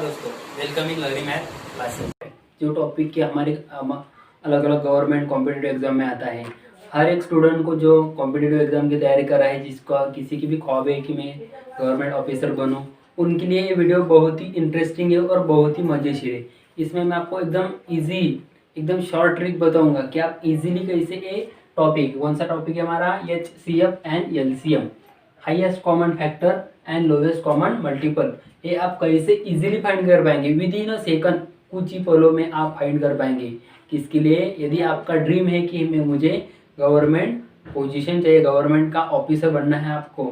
दोस्तों, welcome in Lahari math classes. जो topic के हमारे अलग अलग गवर्नमेंट कॉम्पिटिटिव एग्जाम में आता है, हर एक स्टूडेंट को जो कॉम्पिटिटिव एग्जाम की तैयारी कर रहा है, जिसका किसी की भी ख्वाब है कि मैं गवर्नमेंट ऑफिसर बनूं, उनके लिए ये वीडियो बहुत ही इंटरेस्टिंग है और बहुत ही मजेशीर है। इसमें मैं आपको एकदम ईजी, एकदम शॉर्ट ट्रिक बताऊंगा कि आप इजीली कैसे ये टॉपिक, कौन सा टॉपिक है हमारा, HCF and LCM, highest common factor and lowest common multiple, ये आप कैसे इजीली फाइंड कर पाएंगे विद इन अ सेकंड, कुछ ही पलों में आप फाइंड कर पाएंगे। किसके लिए? यदि आपका ड्रीम है कि मुझे गवर्नमेंट पोजीशन चाहिए, गवर्नमेंट का ऑफिसर बनना है आपको,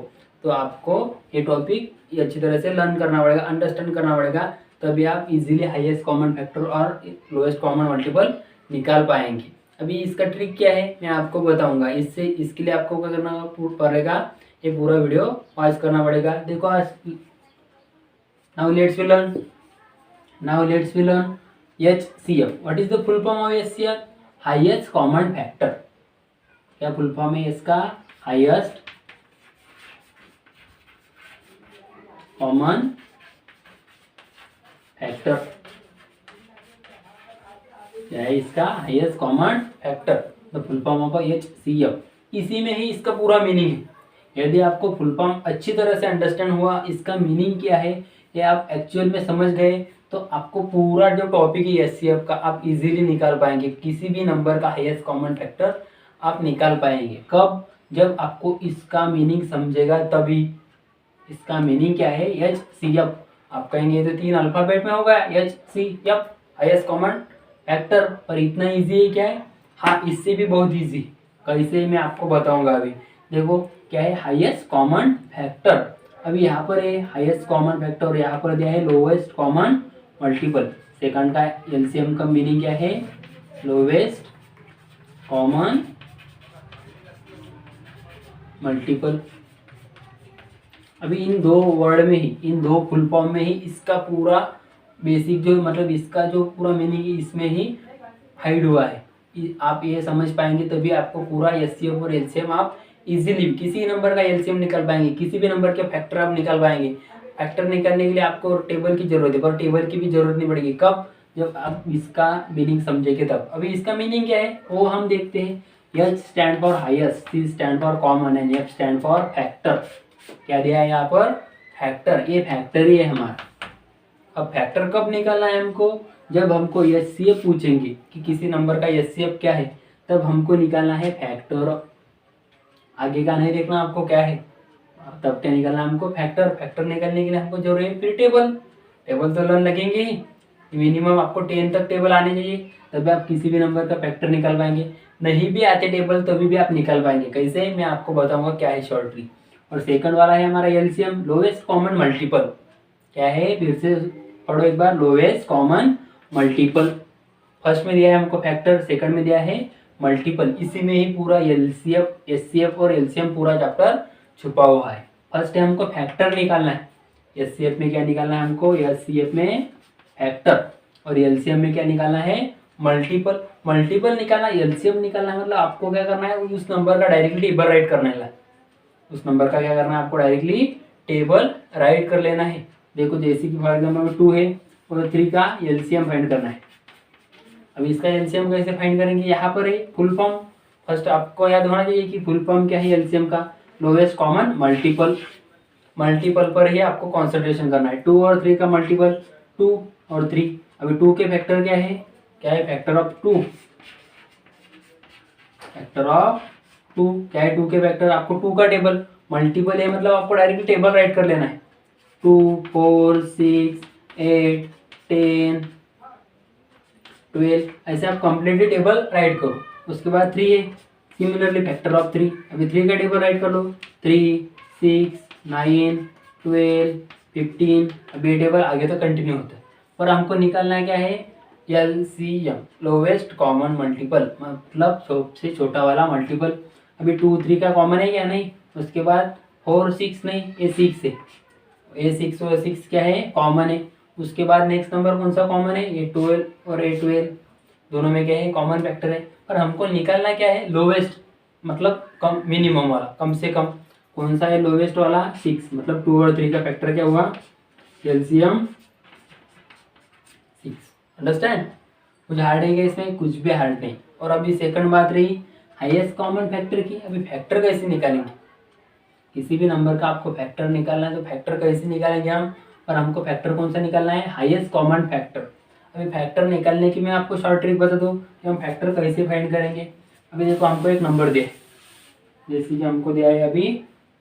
तो आपको ये टॉपिक अच्छी तरह से लर्न करना पड़ेगा, अंडरस्टैंड करना पड़ेगा, तभी आप इजीली हाईएस्ट कॉमन फैक्टर और लोएस्ट कॉमन मल्टीपल निकाल पाएंगे। अभी इसका ट्रिक क्या है मैं आपको बताऊंगा। इसके लिए आपको क्या करना पड़ेगा, ये पूरा वीडियो वॉच करना पड़ेगा। देखो आज now let's we learn HCF. What is the full form of HCF? Highest common factor. क्या फुल फॉर्म है इसका? Highest common factor. क्या है इसका? Highest common factor, the full form of HCF। इसी में ही इसका पूरा मीनिंग है। यदि आपको फुल फॉर्म अच्छी तरह से अंडरस्टैंड हुआ, इसका मीनिंग क्या है ये आप एक्चुअल में समझ गए, तो आपको पूरा जो टॉपिक है HCF का आप इजीली निकाल पाएंगे। किसी भी नंबर का हाईएस्ट कॉमन फैक्टर आप निकाल पाएंगे। कब? जब आपको इसका मीनिंग समझेगा तभी। इसका मीनिंग क्या है? HCF। आप कहेंगे तो 3 अल्फाबेट में होगा HCF, हाईएस्ट कॉमन फैक्टर, पर इतना ईजी है क्या है? हाँ, इससे भी बहुत ईजी। कैसे मैं आपको बताऊंगा। अभी देखो क्या है हाईएस्ट कॉमन फैक्टर। अभी यहाँ पर है हाईएस्ट कॉमन फैक्टर और यहाँ पर दिया है लोवेस्ट कॉमन मल्टीपल। सेकंड का LCM का मीनिंग क्या है? Lowest common multiple. अभी इन दो वर्ड में ही, इन दो फुल फॉर्म में ही इसका पूरा बेसिक जो मतलब इसका जो पूरा मीनिंग है इसमें ही हाइड हुआ है। आप ये समझ पाएंगे तभी आपको पूरा HCF और LCM आप इजीली किसी नंबर का LCM निकाल पाएंगे, किसी भी नंबर के फैक्टर आप निकाल पाएंगे। फैक्टर निकालने के लिए आपको टेबल की जरूरत है, पर टेबल की भी जरूरत नहीं पड़ेगी। कब? जब आप इसका मीनिंग समझेंगे तब। अभी इसका मीनिंग क्या है वो हम देखते हैं। H stand for highest, C stand for common and F stand for factor. क्या दिया है यहाँ पर? फैक्टर। ये फैक्टर ही है हमारा। अब फैक्टर कब निकालना है हमको? जब हमको HCF पूछेंगे कि किसी नंबर का HCF क्या है, तब हमको निकालना है फैक्टर। आगे का नहीं देखना आपको क्या है, तब क्या निकालना हमको? फैक्टर। फैक्टर निकालने के लिए हमको जरूरी है फिर टेबल। टेबल तो लर्न लगेंगे ही, मिनिमम आपको 10 तक टेबल आने चाहिए, तभी आप किसी भी नंबर का फैक्टर निकाल पाएंगे। नहीं भी आते टेबल तभी भी आप निकाल पाएंगे। कैसे? मैं आपको बताऊंगा क्या है शॉर्ट ट्रिक। और सेकंड वाला है हमारा LCM, लोवेस्ट कॉमन मल्टीपल। क्या है? फिर से पढ़ो एक बार, लोवेस्ट कॉमन मल्टीपल। फर्स्ट में दिया है हमको फैक्टर, सेकंड में दिया है मल्टीपल। इसी में ही पूरा HCF और LCM पूरा चैप्टर छुपा हुआ है। फर्स्ट है हमको फैक्टर निकालना है। HCF में क्या निकालना है हमको? HCF में फैक्टर, और LCM में क्या निकालना है? मल्टीपल। मल्टीपल निकालना, LCM निकालना है, मतलब आपको क्या करना है? उस नंबर का डायरेक्टली टेबल राइट करना है। उस नंबर का क्या करना है आपको? डायरेक्टली टेबल राइट कर लेना है। देखो जैसे कि फॉर एग्जाम्पल 2 है और 3 का LCM फाइंड करना है। अब इसका LCM कैसे फाइंड करेंगे? यहाँ पर है फुल फॉर्म। फर्स्ट आपको याद होना चाहिए कि फुल फॉर्म क्या है LCM का? Lowest common multiple. मल्टीपल पर ही आपको कॉन्सेंट्रेशन करना है। 2 और 3 का मल्टीपल 2 और 3। अभी 2 के फैक्टर क्या है? क्या है? Factor of 2। फैक्टर ऑफ 2 क्या है? 2 के फैक्टर, आपको 2 का टेबल, मल्टीपल है मतलब आपको डायरेक्टली टेबल राइट कर लेना है। 2, 4, 6, 8, 10, 12, ऐसे आप कंप्लीटली टेबल राइट करो। उसके बाद 3 है, सिमिलरली फैक्टर ऑफ 3। अभी 3 का टेबल राइट कर लो। 3, 6, 9, 12, 15। अभी ये टेबल आगे तो कंटिन्यू होता है, पर हमको निकालना है क्या है? LCM, लोवेस्ट कॉमन मल्टीपल, मतलब सबसे छोटा वाला मल्टीपल। अभी 2, 3 का कॉमन है क्या? नहीं। उसके बाद 4, 6 नहीं, ये 6 है। ये 6 और 6 क्या है? कॉमन है। उसके बाद नेक्स्ट नंबर कौन सा कॉमन है? ये 12 और ये 12, दोनों में क्या है? कॉमन फैक्टर है। पर हमको निकालना क्या है? लोवेस्ट, मतलब कम, मिनिमम वाला, कम से कम। कौन सा है लोवेस्ट वाला? 6, मतलब 2 और 3 का फैक्टर क्या हुआ? LCM 6। अंडरस्टैंड? कुछ हार्ड है क्या इसमें? कुछ भी हार्ड नहीं। और अभी सेकंड बात रही हाईएस्ट कॉमन फैक्टर की। अभी फैक्टर कैसे निकालेंगे? किसी भी नंबर का आपको फैक्टर निकालना है तो फैक्टर कैसे निकालेंगे हम? और हमको फैक्टर कौन सा निकालना है? Highest common factor. अभी फैक्टर निकालने की मैं आपको शॉर्ट ट्रिक बता दूं कि हम फैक्टर कैसे फाइंड करेंगे। अभी देखो हमको एक नंबर दिया है, जैसे कि हमको दिया है अभी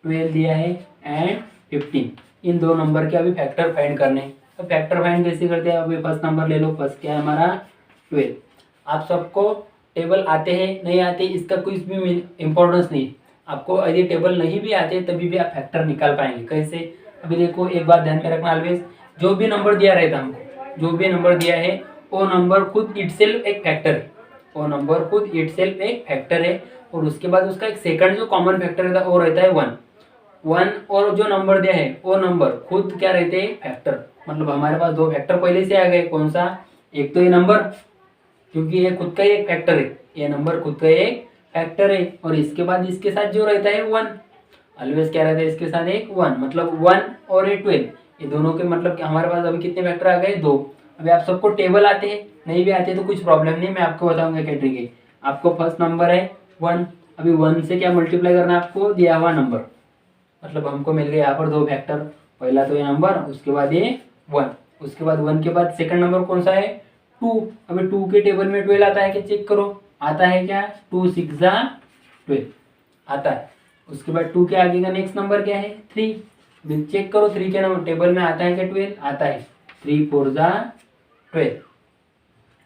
12 दिया है एंड 15। इन दो नंबर के अभी फैक्टर फाइंड करने हैं। तो फैक्टर फाइंड कैसे करते हैं? अभी फर्स्ट नंबर ले लो। फर्स्ट क्या है हमारा? 12। आप सबको टेबल आते हैं नहीं आते इसका कुछ भी इम्पोर्टेंस नहीं है। आपको यदि टेबल नहीं भी आते तभी भी आप फैक्टर निकाल पाएंगे। कैसे? अभी देखो एक बात ध्यान में रखना ऑलवेज, जो भी नंबर दिया रहता हमको, जो भी नंबर दिया है वो नंबर खुद इटसेल्फ एक फैक्टर है। वो नंबर खुद इटसेल्फ एक फैक्टर है। और उसके बाद उसका एक सेकंड जो कॉमन फैक्टर रहता है वो रहता है 1। 1 और जो नंबर दिया है वो नंबर खुद क्या रहते हैं? फैक्टर। मतलब हमारे पास दो फैक्टर पहले से आ गए। कौन सा? एक तो ये नंबर, क्योंकि ये खुद का ही एक फैक्टर है, ये नंबर खुद का एक फैक्टर है। और इसके बाद इसके साथ जो रहता है 1, ऑलवेज क्या रहता है इसके साथ? एक 1। मतलब 1 और ये 12, ये दोनों के मतलब कि हमारे पास अभी कितने फैक्टर आ गए? 2। अभी आप सबको टेबल आते हैं नहीं भी आते तो कुछ प्रॉब्लम नहीं, मैं आपको बताऊंगा क्या ट्रिक है। आपको फर्स्ट नंबर है 1, अभी 1 से क्या मल्टीप्लाई करना है? आपको दिया हुआ नंबर। मतलब हमको मिल गया यहाँ पर दो फैक्टर, पहला तो ये नंबर, उसके बाद ये 1, उसके बाद 1 के बाद सेकंड नंबर कौन सा है? 2। अभी 2 के टेबल में 12 आता है क्या? चेक करो, आता है क्या? 2 6 12 आता है। उसके बाद 2 के आगे का नेक्स्ट नंबर क्या है? 3। अभी चेक करो 3 के नंबर टेबल में आता है क्या? 12 आता है। 3 4 12।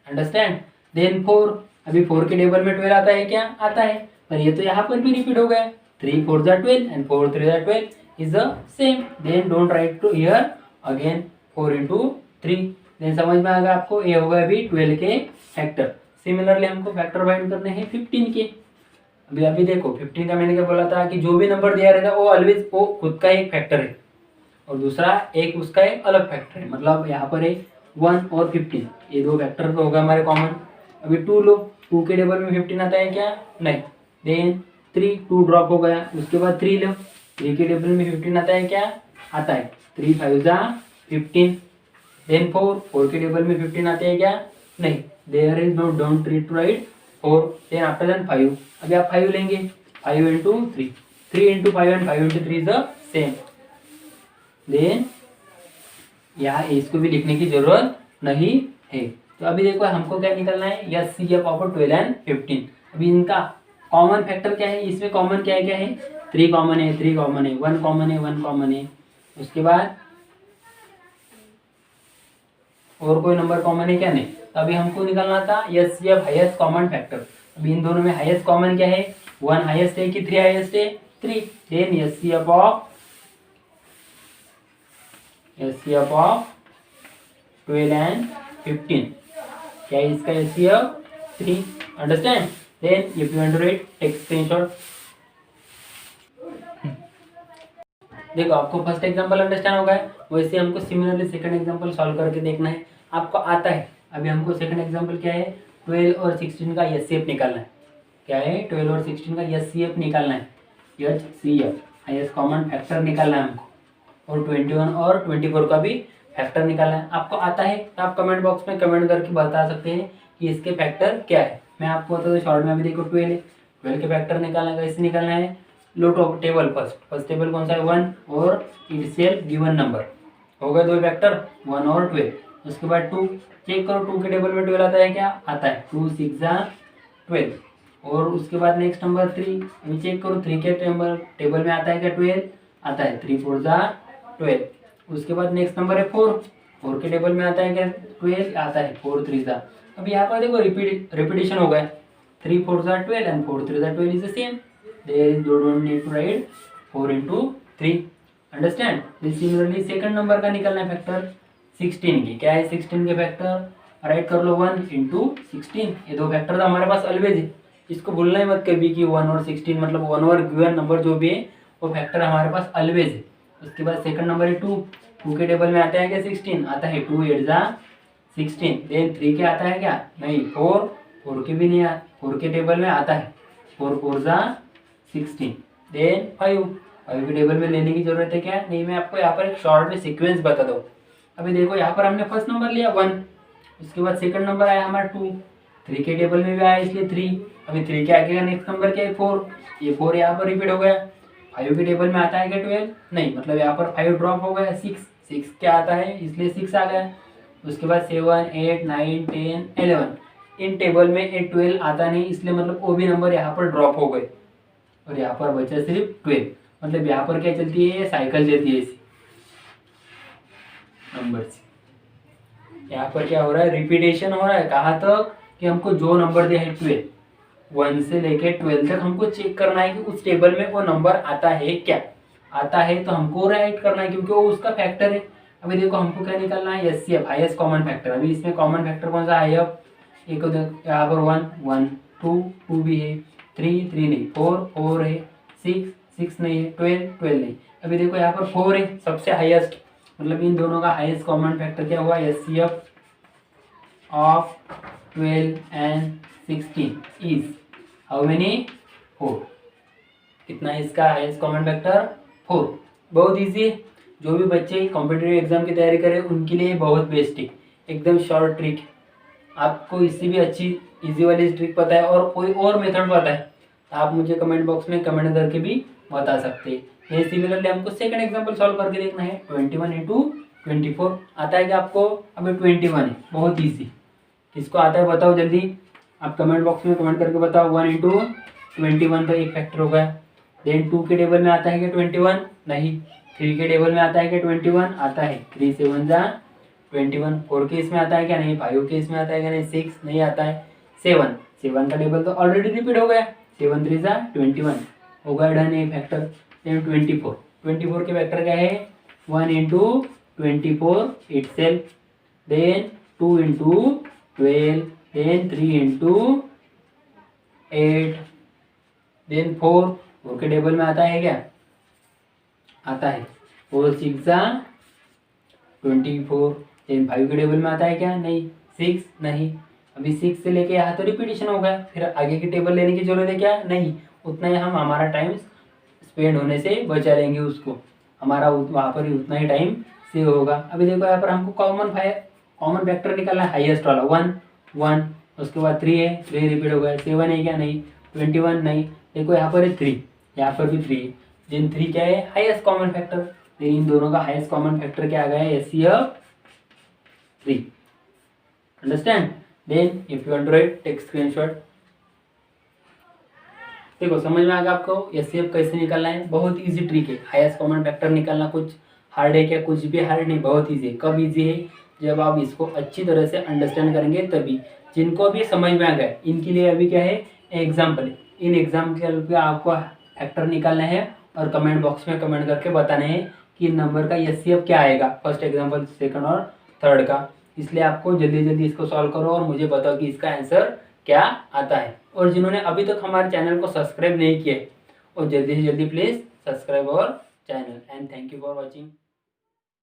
अंडरस्टैंड? देन 4, अभी 4 के टेबल में 12 आता है क्या? आता है। पर ये तो यहाँ पर भी रिपीट हो गया। 3 4 12 and 4 3 12 is the same. Then don't write to here again 4 into 3. Then समझ में आ गया आपको? ये होगा अभी 12 के फैक्टर। सिमिलरली हमको फैक्टर फाइंड करने हैं 15 के। अभी अभी देखो 15 का मैंने क्या बोला था कि जो भी नंबर दिया रहता है वो ऑलवेज वो खुद का एक फैक्टर है और दूसरा एक उसका एक अलग फैक्टर है। मतलब यहाँ पर है 1 और 15, ये दो फैक्टर तो होगा हमारे कॉमन। अभी 2 लो, 2 के टेबल में 15 आता है क्या? नहीं। देन 3, 2 ड्रॉप हो गया। उसके बाद 3 लो, 3 के टेबल में 15 आता है क्या? आता है। 3 5 15। देन 4, 4 के टेबल में 15 आते हैं क्या? नहीं। There is no don't try to write 4। Then after then 5, अभी आप 5 लेंगे, 5 into 3, 3 into 5 and 5 into 3 is the same. Then यहाँ इसको भी लिखने की जरूरत नहीं है। तो अभी देखो हमको क्या निकलना है? H C F of 12 and 15। अभी इनका कॉमन फैक्टर क्या है? इसमें कॉमन क्या है? क्या है? 3 कॉमन है, 3 कॉमन है, 1 कॉमन है, 1 कॉमन है। उसके बाद और कोई नंबर कॉमन है क्या? नहीं। तो अभी हमको निकालना था H C F highest common factor. अभी इन दोनों में हाईएस्ट कॉमन क्या है? 1 हाईएस्ट है कि 3 हाईएस्ट है? 3। Then H C F of 12 and 15, क्या है इसका HCF? 3। Understand? Then if you want to write take screenshot. देखो आपको फर्स्ट एग्जांपल अंडरस्टैंड हो गया, वैसे हमको सिमिलरली सेकंड एग्जांपल सॉल्व करके देखना है। आपको आता है। अभी हमको सेकंड एग्जांपल क्या है? 12 और 16 का HCF निकालना है। क्या है? 12 और 16 का HCF निकालना है। HCF हाईएस्ट कॉमन फैक्टर निकालना है हमको। और 21 और 24 का भी फैक्टर निकालना है। आपको आता है तो आप कमेंट बॉक्स में कमेंट करके बता सकते हैं कि इसके फैक्टर क्या है। मैं आपको बता दूं शॉर्ट में। अभी देखो 12 है, 12 के फैक्टर निकालना है। कैसे निकालना है? लो टॉप टेबल, फर्स्ट टेबल कौन सा है? 1 और इटसेल्फ गिवन नंबर हो गए दो फैक्टर 1 और 12। उसके बाद 2 चेक करो, 2 के टेबल में 12 आता है क्या? आता है। 2 6 12। और उसके बाद नेक्स्ट नंबर 3, अभी चेक करो 3 के टेबल में आता है क्या? 12 आता है। 3 4 12। उसके बाद नेक्स्ट नंबर है 4, 4 के टेबल में आता है क्या? 12 आता है। 4 3 अब यहाँ पर देखो रिपीटिशन हो गया। 3 4 12 and 4 3 12 is the same. There is don't need to write 4 into 3। Understand? This similarly second number का निकलना है फैक्टर 16 की। क्या है 16 के फैक्टर? राइट कर लो 1 into 16। ये दो फैक्टर तो हमारे पास ऑलवेज है, इसको भूलना ही मत कभी कि 1 और 16 मतलब 1 और गिवन नंबर जो भी है वो फैक्टर हमारे पास ऑलवेज है। उसके बाद सेकंड नंबर है 2, 2 के टेबल में आता है क्या? 16 आता है। 2 8 16। देन 3 के आता है क्या? नहीं। 4, 4 के भी नहीं आता। 4 के टेबल में आता है। 4 4 16। देन 5, 5 के टेबल में लेने की जरूरत है क्या? नहीं। मैं आपको यहाँ पर एक शॉर्ट में सीक्वेंस बता दूँ। अभी देखो यहाँ पर हमने फर्स्ट नंबर लिया 1, उसके बाद सेकंड नंबर आया हमारा 2, 3 के टेबल में भी आया इसलिए 3। अभी 3 के आगे का नेक्स्ट नंबर क्या है 4, ये 4 यहाँ पर रिपीट हो गया। 5 के टेबल में आता है क्या 12, नहीं, मतलब यहाँ पर 5 ड्रॉप हो गया। 6 क्या आता है इसलिए 6 आ गया। उसके बाद 7, 8, 9, 10, 11, इन टेबल में 12 आता नहीं, इसलिए मतलब वो भी नंबर यहाँ पर ड्रॉप हो गए और यहाँ पर बचा सिर्फ 12। मतलब यहाँ पर क्या चलती है, ये साइकिल चलती है इसी नंबर से। यहाँ पर क्या हो रहा है, रिपीटेशन हो रहा है। कहाँ तक कि हमको जो नंबर दिया है 12, 1 से लेके 12 तक हमको चेक करना है कि उस टेबल में वो नंबर आता है क्या। आता है तो हमको राइट करना है क्योंकि वो उसका फैक्टर है। अभी देखो हमको क्या निकालना है, एचसीएफ, हाईएस्ट कॉमन फैक्टर। अभी इसमें कॉमन फैक्टर कौन सा है, एक यहाँ पर 1, 1, 2, 2 भी है, 3, 3 नहीं, 4, 4 है, 6, 6 नहीं है, 12, 12 नहीं। अभी देखो यहाँ पर 4 है सबसे हाईएस्ट, मतलब इन दोनों का हाईएस्ट कॉमन फैक्टर क्या हुआ, HCF of 12 and 16 is how many, 4। कितना है इसका हाईएस्ट कॉमन फैक्टर, 4। बहुत इजी है, जो भी बच्चे कॉम्पिटिटिव एग्जाम की तैयारी करें उनके लिए बहुत बेस्ट है, एकदम शॉर्ट ट्रिक। आपको इससे भी अच्छी इजी वाली ट्रिक पता है और कोई और मेथड पता है तो आप मुझे कमेंट बॉक्स में कमेंट करके भी बता सकते हैं। ये सिमिलरली हमको सेकंड एग्जांपल सॉल्व करके देखना है। 21 इंटू 24 आता है कि आपको, अभी 21 है, बहुत ईजी। किसको आता है बताओ जल्दी, आप कमेंट बॉक्स में कमेंट करके बताओ। 1 इंटू 21 तो एक फैक्टर हो गया। देन 2 के टेबल में आता है क्या 21, नहीं। 3 के टेबल में आता है क्या 21, आता है। 3 7 जा 21। 4 के इसमें आता है क्या, नहीं। 5 के इसमें आता है क्या, नहीं। 6 नहीं आता है। 7 का टेबल तो ऑलरेडी रिपीट हो गया। 7 3 जा 21 हो गया, डन है फैक्टर। देन 24 के फैक्टर क्या है, 1 into 24 itself, then 2 into 12, then 3 into 8, then 4 के टेबल में आता है क्या, आता है। 4 6 जा 24। देन 5 के टेबल में आता है क्या, नहीं। 6 नहीं। अभी 6 से लेके यहाँ तो रिपीटेशन हो गया, फिर आगे की टेबल लेने की जरूरत है क्या, नहीं। उतना ही हम हमारा टाइम स्पेंड होने से बचा लेंगे उसको, हमारा वहाँ पर ही उतना ही टाइम सेव होगा। अभी देखो यहाँ पर हमको कॉमन फैक्टर निकालना है, हाईएस्ट वाला 1 1। उसके बाद 3 है, 3 रिपीट हो गया। 7 है क्या, नहीं। 21 नहीं। देखो यहाँ पर है 3, यहाँ पर भी 3 है। देन 3 क्या है, हाईएस्ट कॉमन फैक्टर। इन दोनों का हाईएस्ट कॉमन फैक्टर क्या आ गया है, HCF 3। Understand. Then if you want to write, take screenshot. देखो समझ में आ गया आपको एचसीएफ कैसे निकालना है, बहुत इजी ट्रिक है। हाईएस्ट कॉमन फैक्टर निकालना कुछ हार्ड है क्या, कुछ भी हार्ड नहीं, बहुत इजी है। कब इजी है, जब आप इसको अच्छी तरह से अंडरस्टैंड करेंगे तभी। जिनको भी समझ में आ गया इनके लिए अभी क्या है, एग्जाम्पल है। इन एग्जाम्पल पे आपको फैक्टर निकालना है और कमेंट बॉक्स में कमेंट करके बताना है कि नंबर का एचसीएफ क्या आएगा, फर्स्ट एग्जाम्पल, सेकंड और थर्ड का। इसलिए आपको जल्दी जल्दी इसको सॉल्व करो और मुझे बताओ कि इसका आंसर क्या आता है। और जिन्होंने अभी तक हमारे चैनल को सब्सक्राइब नहीं किया और जल्दी से जल्दी please subscribe our channel. And thank you for watching.